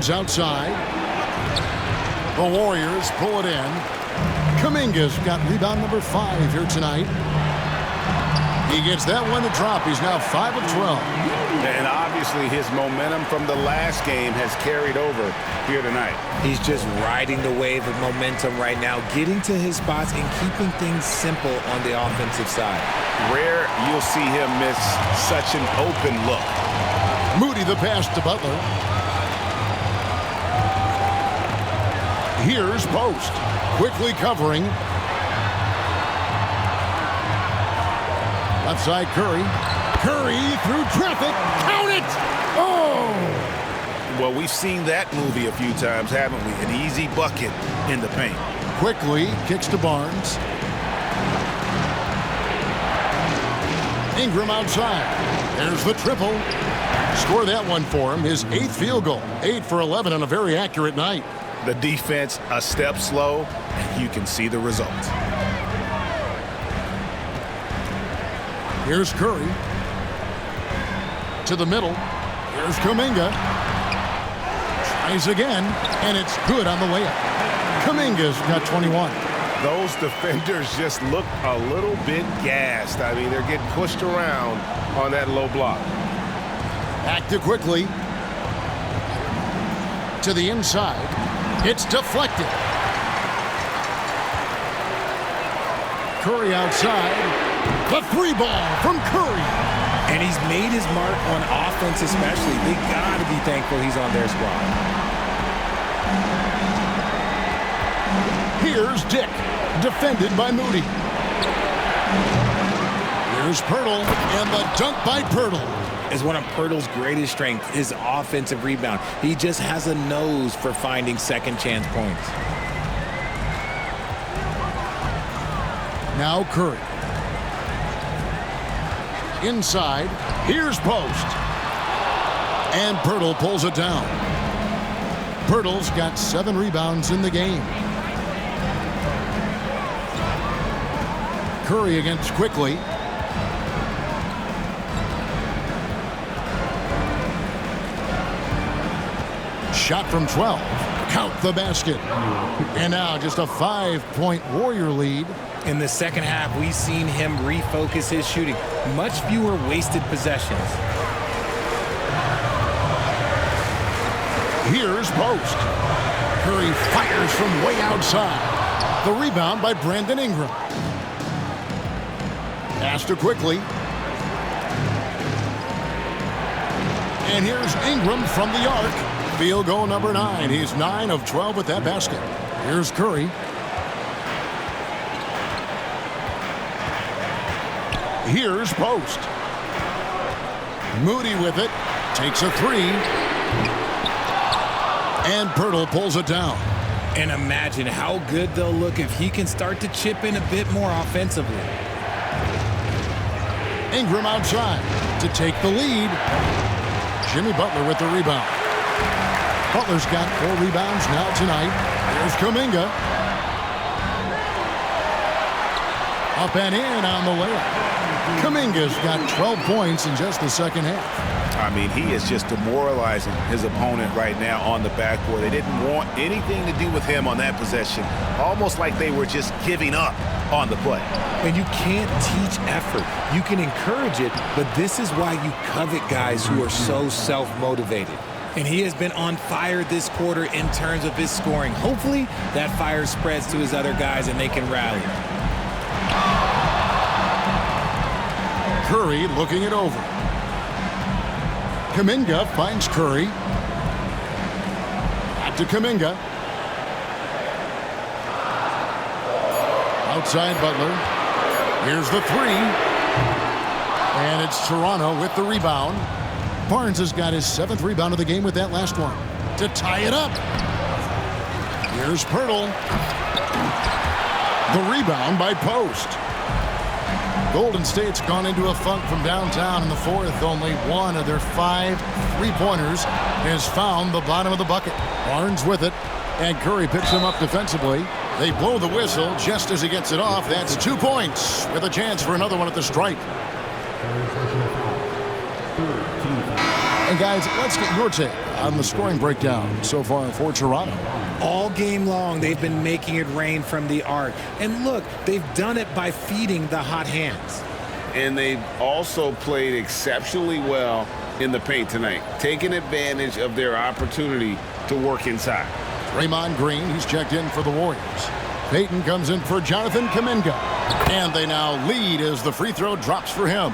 Barnes outside. The Warriors pull it in. Kuminga's got rebound number 5 here tonight. He gets that one to drop. He's now 5 of 12. And obviously his momentum from the last game has carried over here tonight. He's just riding the wave of momentum right now, getting to his spots and keeping things simple on the offensive side. Rare you'll see him miss such an open look. Moody the pass to Butler. Here's Post. Quickly covering. Left side Curry. Curry through traffic. Count it! Oh! Well, we've seen that movie a few times, haven't we? An easy bucket in the paint. Quickly kicks to Barnes. Ingram outside. There's the triple. Score that one for him. His 8th field goal. 8 for 11 on a very accurate night. The defense a step slow, and you can see the result. Here's Curry. To the middle. Here's Kuminga. Tries again, and it's good on the layup. Kuminga's got 21. Those defenders just look a little bit gassed. I mean, they're getting pushed around on that low block. Back to quickly. To the inside. It's deflected. Curry outside. The 3 ball from Curry. And he's made his mark on offense especially. They got to be thankful he's on their squad. Here's Dick. Defended by Moody. Here's Pirtle. And the dunk by Pirtle. Is one of Pirtle's greatest strengths, his offensive rebound. He just has a nose for finding second chance points. Now Curry. Inside. Here's Post. And Pirtle pulls it down. Pirtle's got 7 rebounds in the game. Curry against Quickly. Shot from 12. Count the basket. And now just a 5-point Warrior lead. In the second half, we've seen him refocus his shooting. Much fewer wasted possessions. Here's Post. Curry fires from way outside. The rebound by Brandon Ingram. Pass to Quickly. And here's Ingram from the arc. Field goal number 9. He's 9 of 12 with that basket. Here's Curry. Here's Post. Moody with it. Takes a 3. And Pirtle pulls it down. And imagine how good they'll look if he can start to chip in a bit more offensively. Ingram outside to take the lead. Jimmy Butler with the rebound. Butler's got 4 rebounds now tonight. Here's Kuminga. Up and in on the layup. Kuminga's got 12 points in just the second half. I mean, he is just demoralizing his opponent right now on the backboard. They didn't want anything to do with him on that possession. Almost like they were just giving up on the play. And you can't teach effort. You can encourage it, but this is why you covet guys who are so self-motivated. And he has been on fire this quarter in terms of his scoring. Hopefully, that fire spreads to his other guys and they can rally. Curry looking it over. Kuminga finds Curry. Back to Kuminga. Outside Butler. Here's the 3. And it's Toronto with the rebound. Barnes has got his 7th rebound of the game with that last one. To tie it up. Here's Pirtle. The rebound by Post. Golden State's gone into a funk from downtown in the 4th. Only one of their 5 3-pointers has found the bottom of the bucket. Barnes with it, and Curry picks him up defensively. They blow the whistle just as he gets it off. That's 2 points with a chance for another one at the stripe. And guys, let's get your take on the scoring breakdown so far for Toronto. All game long, they've been making it rain from the arc. And look, they've done it by feeding the hot hands. And they've also played exceptionally well in the paint tonight, taking advantage of their opportunity to work inside. Draymond Green, he's checked in for the Warriors. Payton comes in for Jonathan Kuminga. And they now lead as the free throw drops for him.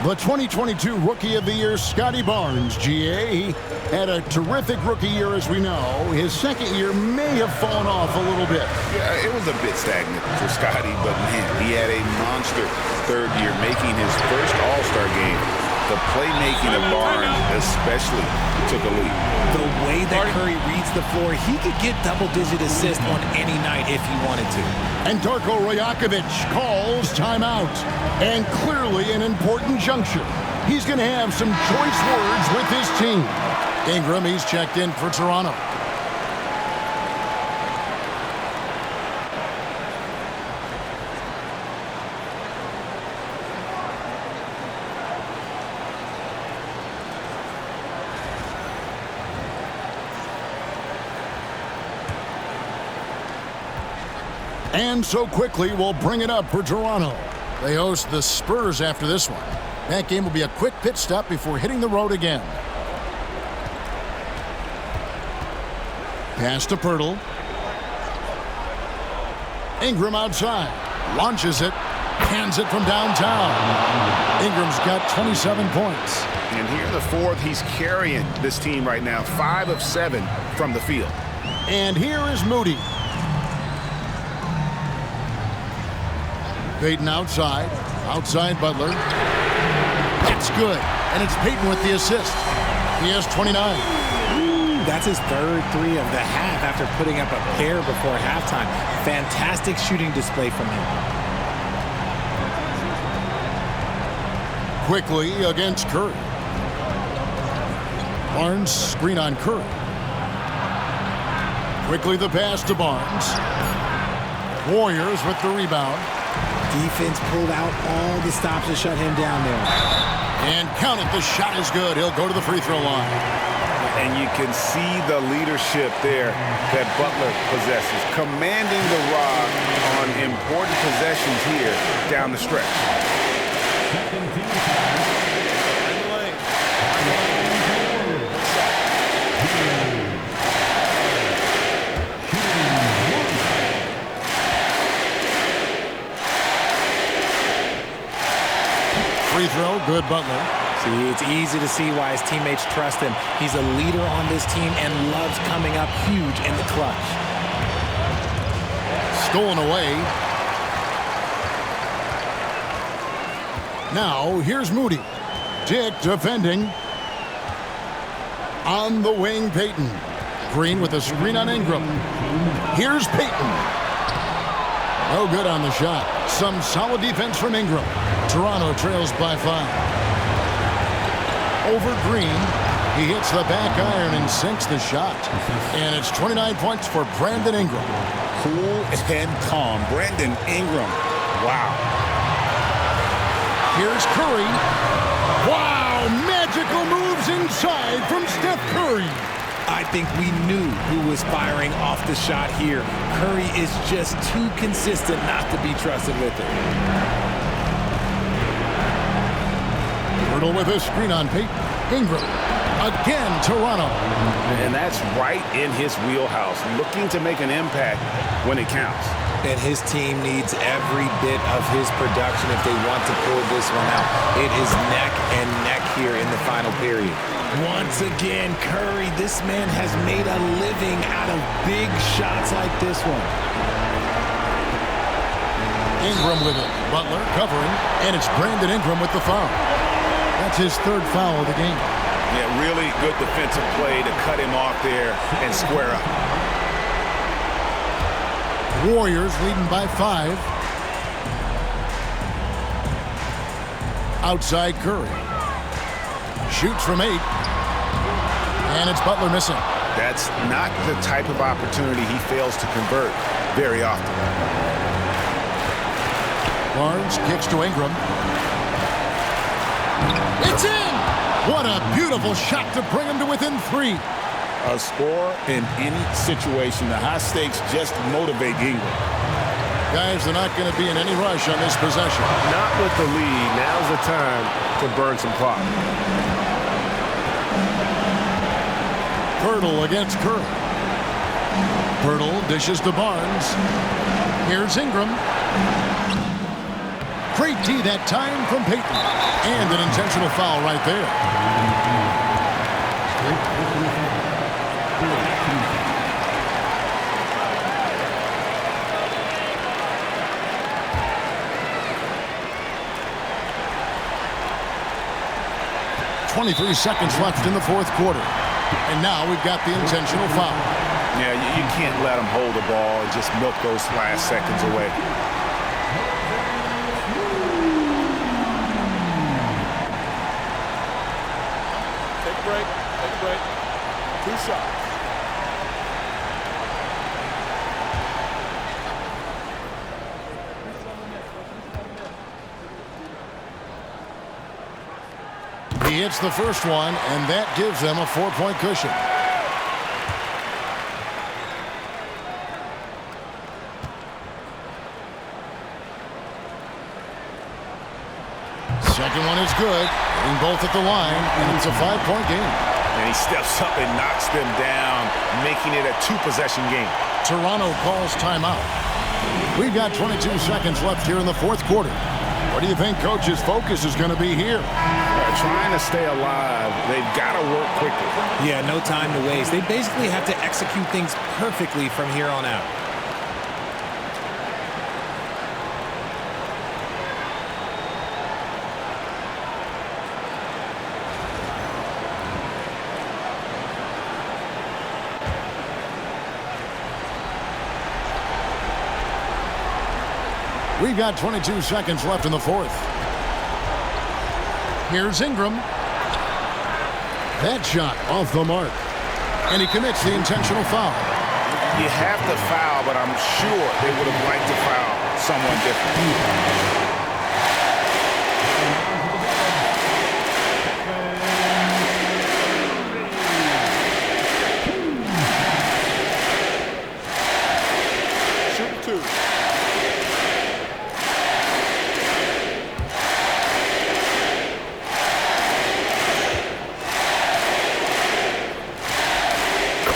The 2022 Rookie of the Year, Scotty Barnes, GA, had a terrific rookie year, as we know. His second year may have fallen off a little bit. Yeah, it was a bit stagnant for Scotty, but man, he had a monster third year, making his first All-Star game. The playmaking of Barnes especially took a lead. The way that Curry reads the floor, he could get double-digit assists on any night if he wanted to. And Darko Rajakovic calls timeout. And clearly an important juncture. He's going to have some choice words with his team. Ingram, he's checked in for Toronto. And so quickly, we'll bring it up for Toronto. They host the Spurs after this one. That game will be a quick pit stop before hitting the road again. Pass to Pirtle. Ingram outside. Launches it. Hands it from downtown. Ingram's got 27 points. And here in the fourth, he's carrying this team right now. 5 of 7 from the field. And here is Moody. Payton outside. Outside Butler. That's good. And it's Payton with the assist. He has 29. That's his third three of the half after putting up a pair before halftime. Fantastic shooting display from him. Quickly against Curry. Barnes screen on Curry. Quickly the pass to Barnes. Warriors with the rebound. Defense pulled out all the stops to shut him down there. And count it, the shot is good. He'll go to the free throw line. And you can see the leadership there that Butler possesses, commanding the rock on important possessions here down the stretch. Free throw, good Butler. See, it's easy to see why his teammates trust him. He's a leader on this team and loves coming up huge in the clutch. Stolen away. Now, here's Moody. Dick defending. On the wing, Payton. Green with a screen on Ingram. Here's Payton. No good on the shot. Some solid defense from Ingram. Toronto trails by 5. Over Green. He hits the back iron and sinks the shot. And it's 29 points for Brandon Ingram. Cool and calm. Brandon Ingram. Wow. Here's Curry. Wow, magical moves inside from Steph Curry. I think we knew who was firing off the shot here. Curry is just too consistent not to be trusted with it. Pirtle with a screen on Payton. Ingram. Again, Toronto. And that's right in his wheelhouse, looking to make an impact when it counts. And his team needs every bit of his production if they want to pull this one out. It is neck and neck here in the final period. Once again, Curry, this man has made a living out of big shots like this one. Ingram with it. Butler covering. And it's Brandon Ingram with the foul. That's his third foul of the game. Yeah, really good defensive play to cut him off there and square up. Warriors leading by 5. Outside Curry. Shoots from 8. And it's Butler missing. That's not the type of opportunity he fails to convert very often. Barnes kicks to Ingram. It's in! What a beautiful shot to bring him to within 3. A score in any situation. The high stakes just motivate Ingram. Guys, they're not going to be in any rush on this possession. Not with the lead. Now's the time to burn some clock. Pirtle against Curry. Pirtle dishes to Barnes. Here's Ingram. Great D that time from Payton. And an intentional foul right there. .23 seconds left in the fourth quarter. And now we've got the intentional foul. Yeah, you can't let them hold the ball and just milk those last seconds away. Take a break. Take a break. 2 shots. He hits the first one, and that gives them a 4-point cushion. Second one is good. Hitting both at the line, and it's a 5-point game. And he steps up and knocks them down, making it a 2-possession game. Toronto calls timeout. We've got 22 seconds left here in the fourth quarter. What do you think Coach's focus is going to be here? Trying to stay alive. They've got to work quickly. Yeah, no time to waste. They basically have to execute things perfectly from here on out. We've got 22 seconds left in the fourth. Here's Ingram. That shot off the mark. And he commits the intentional foul. You have to foul, but I'm sure they would have liked to foul someone different.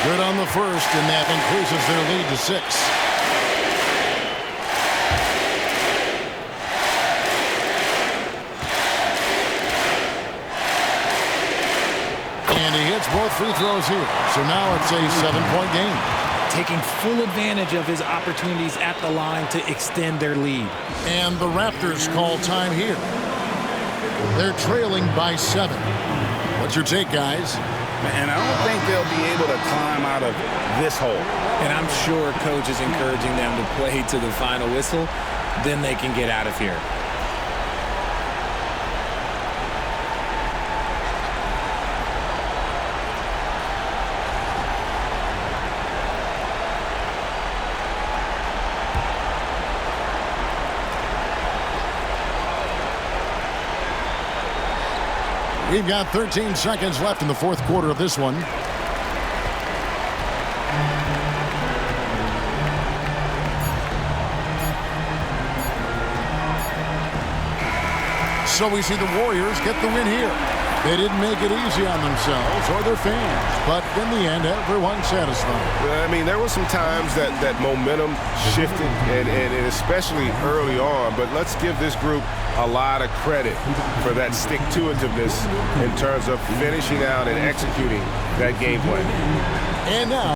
Good on the first, and that increases their lead to 6. And he hits both free throws here. So now it's a 7-point game. Taking full advantage of his opportunities at the line to extend their lead. And the Raptors call time here. They're trailing by 7. What's your take, guys? And I don't think they'll be able to climb out of this hole. And I'm sure Coach is encouraging them to play to the final whistle. Then they can get out of here. We've got 13 seconds left in the fourth quarter of this one. So we see the Warriors get the win here. They didn't make it easy on themselves or their fans, but in the end, everyone's satisfied. I mean, there were some times that momentum shifted, and especially early on, but let's give this group a lot of credit for that stick-to-itiveness in terms of finishing out and executing that game plan. And now